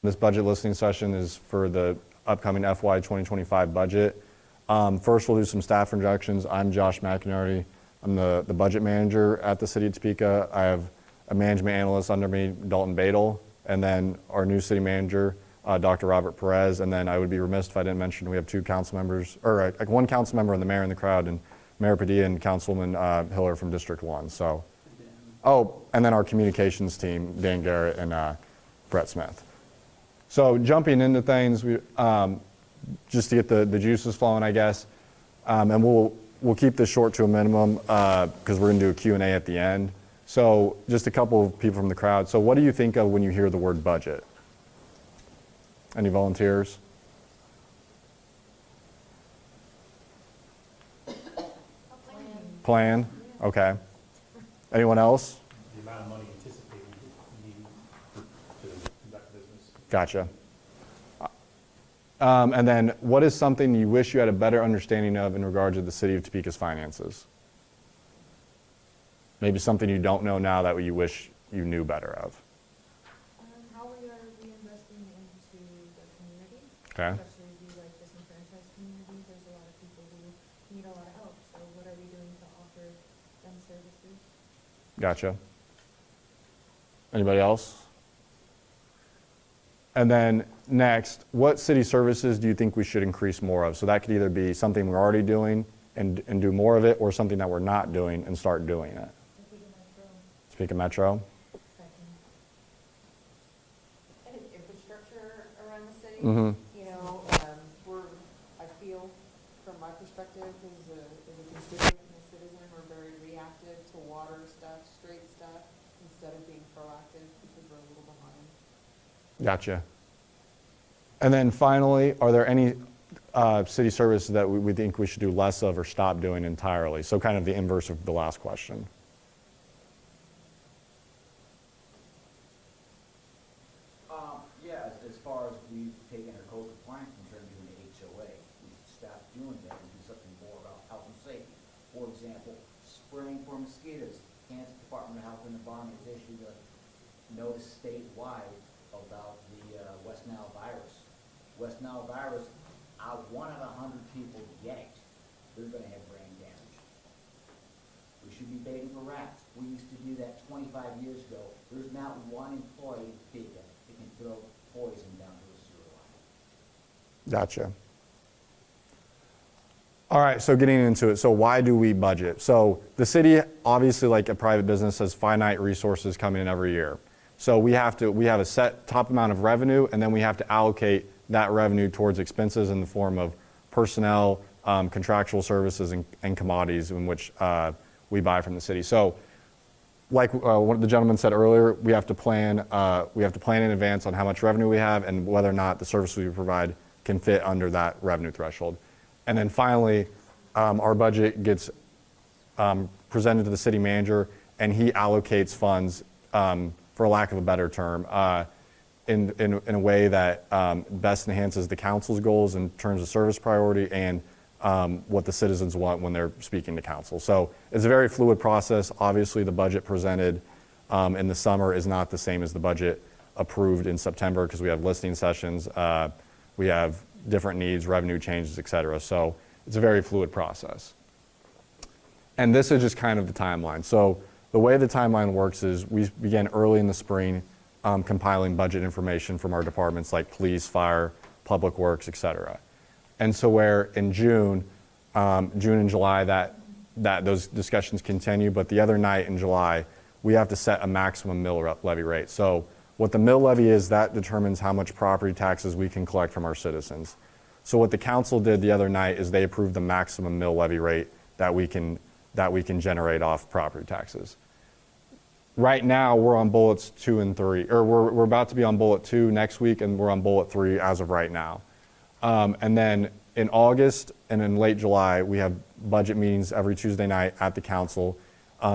This budget listening session is for the upcoming FY 2025 budget. First, we'll do some staff introductions. I'm Josh McInerney. I'm the budget manager at the City of Topeka. I have a management analyst under me, Dalton Badel, and then our new city manager, Dr. Robert Perez. And then I would be remiss if I didn't mention we have two council members, or like one council member and the mayor in the crowd, and Mayor Padilla and Councilwoman Hiller from District 1. So, and then our communications team, Dan Garrett and Brett Smith. So jumping into things, we, just to get the juices flowing, I guess, and we'll keep this short to a minimum because we're going to do a Q&A at the end. So just a couple of people from the crowd. So what do you think of when you hear the word budget? Any volunteers? Plan? Okay. Anyone else? The amount of money anticipated needed to conduct business. Gotcha. And then what is something you wish you had a better understanding of in regard to the City of Topeka's finances? Maybe something you don't know now that you wish you knew better of. How we are reinvesting into the community. Okay. Especially the disenfranchised community. There's a lot of people who need a lot of help. So what are we doing to offer them services? Gotcha. Anybody else? And then next, what city services do you think we should increase more of? So that could either be something we're already doing and do more of it, or something that we're not doing and start doing it. Speak of Metro. I think infrastructure around the city, Mm-hmm. you know, I feel from my perspective as a constituent and a citizen, we're very reactive to water stuff, street stuff, instead of being proactive because we're a little behind. Gotcha. And then finally, are there any city services that we think we should do less of or stop doing entirely? So kind of the inverse of the last question. Yeah, as far as we've taken our code compliance and turned into an HOA, we should stop doing that and do something more about health and safety. For example, spraying for mosquitoes. Kansas Department of Health and Environment has issued a notice statewide about the West Nile virus. West Nile virus, 1 out of 100 people get it, they're going to have brain damage. We should be baiting for rats. We used to do that 25 years ago. There's not one employee in Topeka that can throw poison down to a sewer line. Gotcha. All right, so getting into it. So why do we budget? So the city, obviously like a private business, has finite resources coming in every year. So we have a set top amount of revenue, and then we have to allocate that revenue towards expenses in the form of personnel, contractual services, and commodities in which we buy from the city. So like one of the gentlemen said earlier, we have to plan in advance on how much revenue we have and whether or not the services we provide can fit under that revenue threshold. And then finally, our budget gets presented to the city manager, and he allocates funds, for lack of a better term, in a way that best enhances the council's goals in terms of service priority and what the citizens want when they're speaking to council. So it's a very fluid process. Obviously, the budget presented in the summer is not the same as the budget approved in September because we have listening sessions, we have different needs, revenue changes, et cetera. So it's a very fluid process. And this is just kind of the timeline. So the way the timeline works is we begin early in the spring compiling budget information from our departments like police, fire, public works, et cetera. And so where in June and July, those discussions continue, but the other night in July, we have to set a maximum mill levy rate. So what the mill levy is, that determines how much property taxes we can collect from our citizens. So what the council did the other night is they approved the maximum mill levy rate that we can generate off property taxes. Right now, we're on bullets 2 and 3, or we're about to be on bullet 2 next week, and we're on bullet 3 as of right now. And then in August and in late July, we have budget meetings every Tuesday night at the council,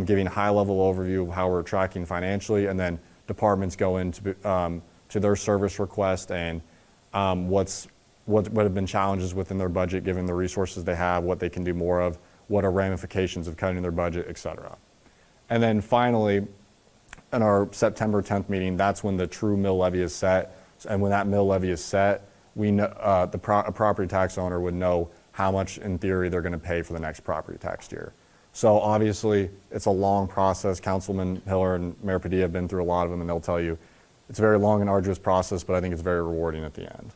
giving a high-level overview of how we're tracking financially, and then departments go into to their service request and what have been challenges within their budget, given the resources they have, what they can do more of, what are ramifications of cutting their budget, et cetera. And then finally, in our September 10th meeting, that's when the true mill levy is set. And when that mill levy is set, we know, a property tax owner would know how much in theory they're going to pay for the next property tax year. So obviously, it's a long process. Councilman Hiller and Mayor Padilla have been through a lot of them, and they'll tell you it's a very long and arduous process, but I think it's very rewarding at the end.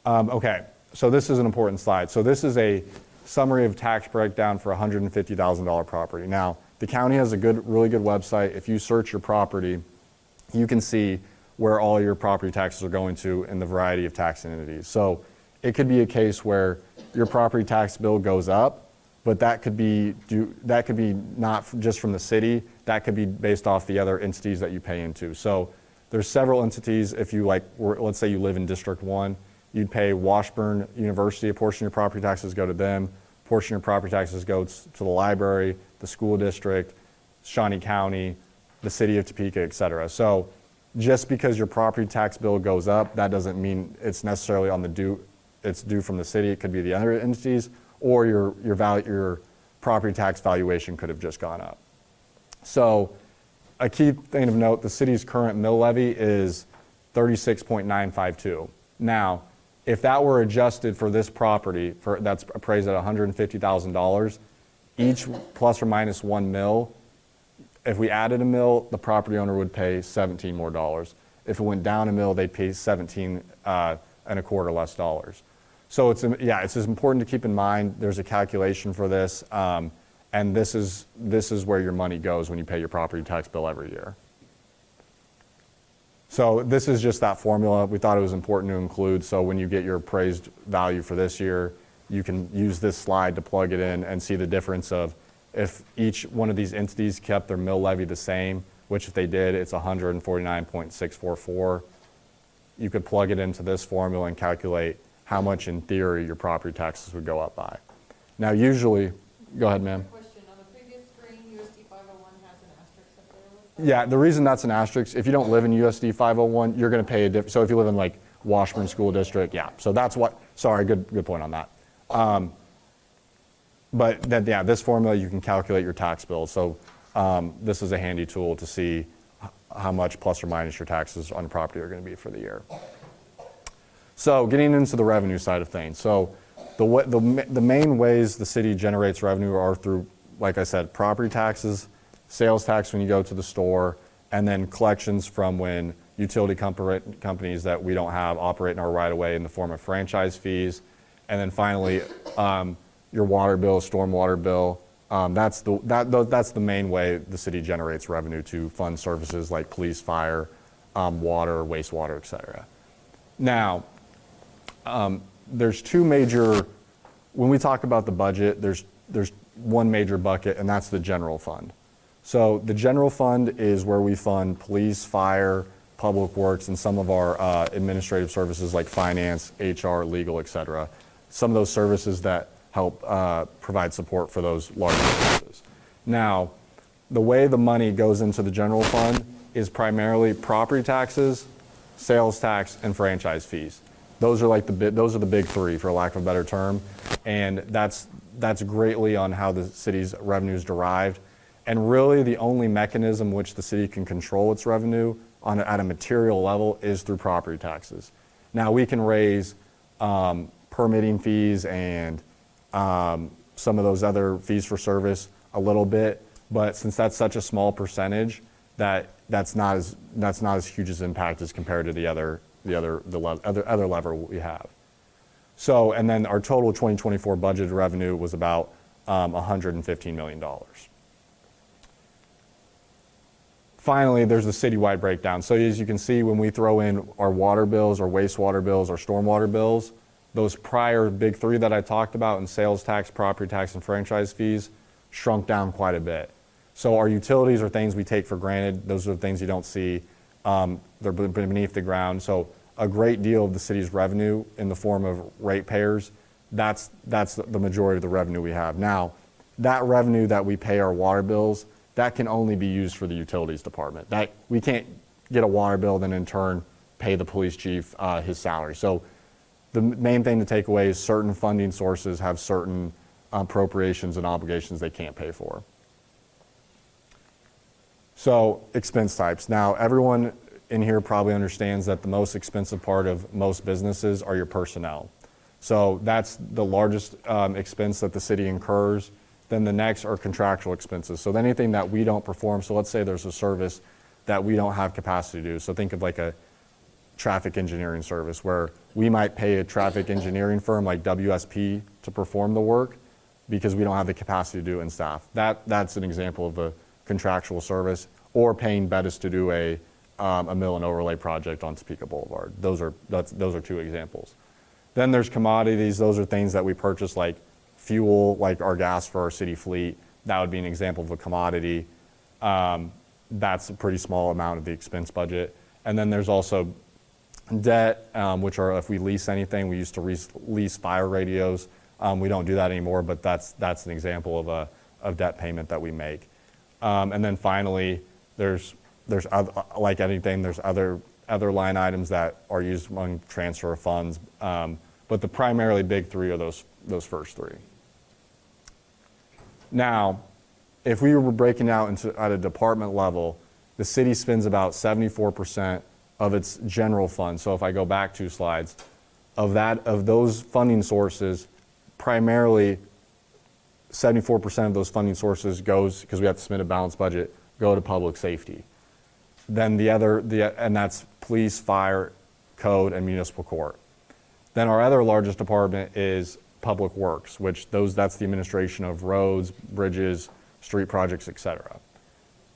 Okay, so this is an important slide. So this is a summary of tax breakdown for a $150,000 property. Now, the county has a really good website. If you search your property, you can see where all your property taxes are going to in the variety of tax entities. So it could be a case where your property tax bill goes up, but that could be not just from the city, that could be based off the other entities that you pay into. So there's several entities. If you let's say you live in District 1, you'd pay Washburn University, a portion of your property taxes go to them, a portion of your property taxes go to the library, the school district, Shawnee County, the city of Topeka, et cetera. So just because your property tax bill goes up, that doesn't mean it's necessarily it's due from the city. It could be the other entities, or your property tax valuation could have just gone up. So a key thing of note, the city's current mill levy is 36.952. Now, if that were adjusted for this property, that's appraised at $150,000, each plus or minus 1 mil, if we added a mil, the property owner would pay $17 more. If it went down a mil, they'd pay 17 and a quarter less dollars. So it's important to keep in mind there's a calculation for this, and this is where your money goes when you pay your property tax bill every year. So this is just that formula. We thought it was important to include, so when you get your appraised value for this year, you can use this slide to plug it in and see the difference of if each one of these entities kept their mill levy the same, which if they did, it's 149.644. You could plug it into this formula and calculate how much in theory your property taxes would go up by. Now usually, go ahead, ma'am. Question, on the previous screen, USD 501 has an asterisk up there. What's that? Yeah, the reason that's an asterisk, if you don't live in USD 501, you're going to pay so if you live in like Washburn School District, yeah. So that's what, sorry, good point on that. But then, yeah, this formula, you can calculate your tax bill. So this is a handy tool to see how much plus or minus your taxes on property are going to be for the year. So getting into the revenue side of things. So the main ways the city generates revenue are through, like I said, property taxes, sales tax when you go to the store, and then collections from when utility companies that we don't have operate in our right of way in the form of franchise fees. And then finally, your water bill, stormwater bill. That's the main way the city generates revenue to fund services like police, fire, water, wastewater, et cetera. Now, there's two major, when we talk about the budget, there's one major bucket, and that's the general fund. So the general fund is where we fund police, fire, public works, and some of our administrative services like finance, HR, legal, et cetera. Some of those services that help provide support for those larger businesses. Now, the way the money goes into the general fund is primarily property taxes, sales tax, and franchise fees. Those are the big three, for lack of a better term, and that's greatly on how the city's revenue is derived. And really, the only mechanism which the city can control its revenue at a material level is through property taxes. Now, we can raise permitting fees and some of those other fees for service a little bit, but since that's such a small percentage, that's not as huge as impact as compared to the other lever we have. So, and then our total 2024 budgeted revenue was about $115 million. Finally, there's the citywide breakdown. So as you can see, when we throw in our water bills, our wastewater bills, our stormwater bills, those prior big three that I talked about in sales tax, property tax, and franchise fees shrunk down quite a bit. So our utilities are things we take for granted. Those are the things you don't see. They're beneath the ground. So a great deal of the city's revenue in the form of ratepayers, that's the majority of the revenue we have. Now, that revenue that we pay our water bills, that can only be used for the utilities department. We can't get a water bill, then in turn pay the police chief his salary. So the main thing to take away is certain funding sources have certain appropriations and obligations they can't pay for. So expense types. Now, everyone in here probably understands that the most expensive part of most businesses are your personnel. So that's the largest expense that the city incurs. Then the next are contractual expenses. So anything that we don't perform, so let's say there's a service that we don't have capacity to do. So think of like a traffic engineering service where we might pay a traffic engineering firm like WSP to perform the work because we don't have the capacity to do it in staff. That's an example of a contractual service, or paying Bettis to do a mill and overlay project on Topeka Boulevard. Those are two examples. Then there's commodities. Those are things that we purchase, like fuel, like our gas for our city fleet. That would be an example of a commodity. That's a pretty small amount of the expense budget. And then there's also debt, which are if we lease anything. We used to lease fire radios. We don't do that anymore, but that's an example of debt payment that we make. And then finally, there's other, like anything, there's other line items that are used among transfer of funds. But the primarily big three are those first three. Now, if we were breaking out at a department level, the city spends about 74% of its general fund. So if I go back 2 slides, of those funding sources, primarily 74% of those funding sources goes, because we have to submit a balanced budget, go to public safety. Then and that's police, fire, code, and municipal court. Then our other largest department is public works, which that's the administration of roads, bridges, street projects, et cetera.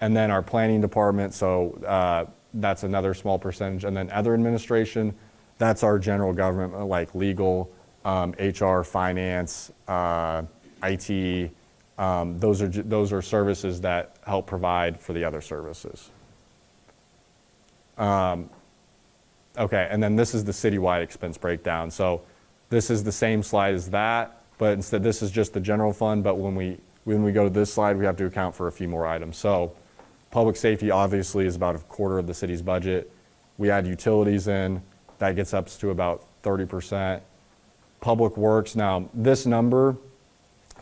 And then our planning department, so that's another small percentage. And then other administration, that's our general government, like legal, HR, finance, IT. Those are services that help provide for the other services. Okay, and then this is the citywide expense breakdown. So this is the same slide as that, but instead this is just the general fund. But when we go to this slide, we have to account for a few more items. So public safety obviously is about a quarter of the city's budget. We add utilities in, that gets up to about 30%. Public works, now this number,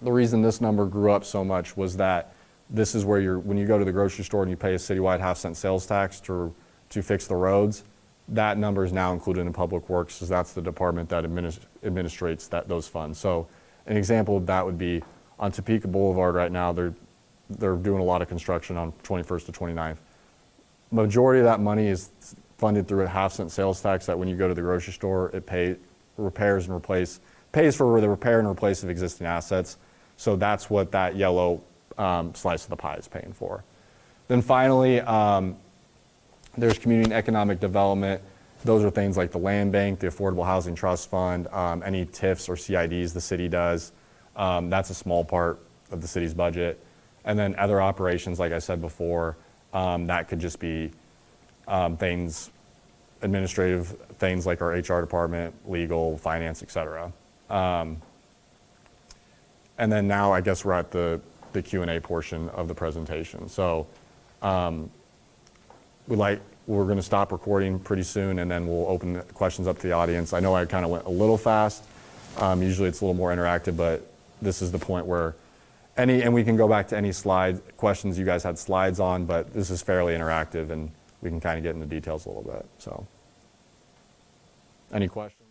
the reason this number grew up so much was that this is where when you go to the grocery store and you pay a citywide 50-cent sales tax to fix the roads, that number is now included in public works, because that's the department that administrates those funds. So an example of that would be on Topeka Boulevard right now, they're doing a lot of construction on 21st to 29th. Majority of that money is funded through a 50-cent sales tax that when you go to the grocery store, it pays for the repair and replace of existing assets. So that's what that yellow slice of the pie is paying for. Then finally, there's community and economic development. Those are things like the land bank, the Affordable Housing Trust Fund, any TIFs or CIDs the city does. That's a small part of the city's budget. And then other operations, like I said before, that could just be administrative things like our HR department, legal, finance, et cetera. And then now I guess we're at the Q&A portion of the presentation. So we're going to stop recording pretty soon, and then we'll open the questions up to the audience. I know I kind of went a little fast. Usually it's a little more interactive, but this is the point where and we can go back to any questions you guys had slides on, but this is fairly interactive and we can kind of get into details a little bit. So, any questions?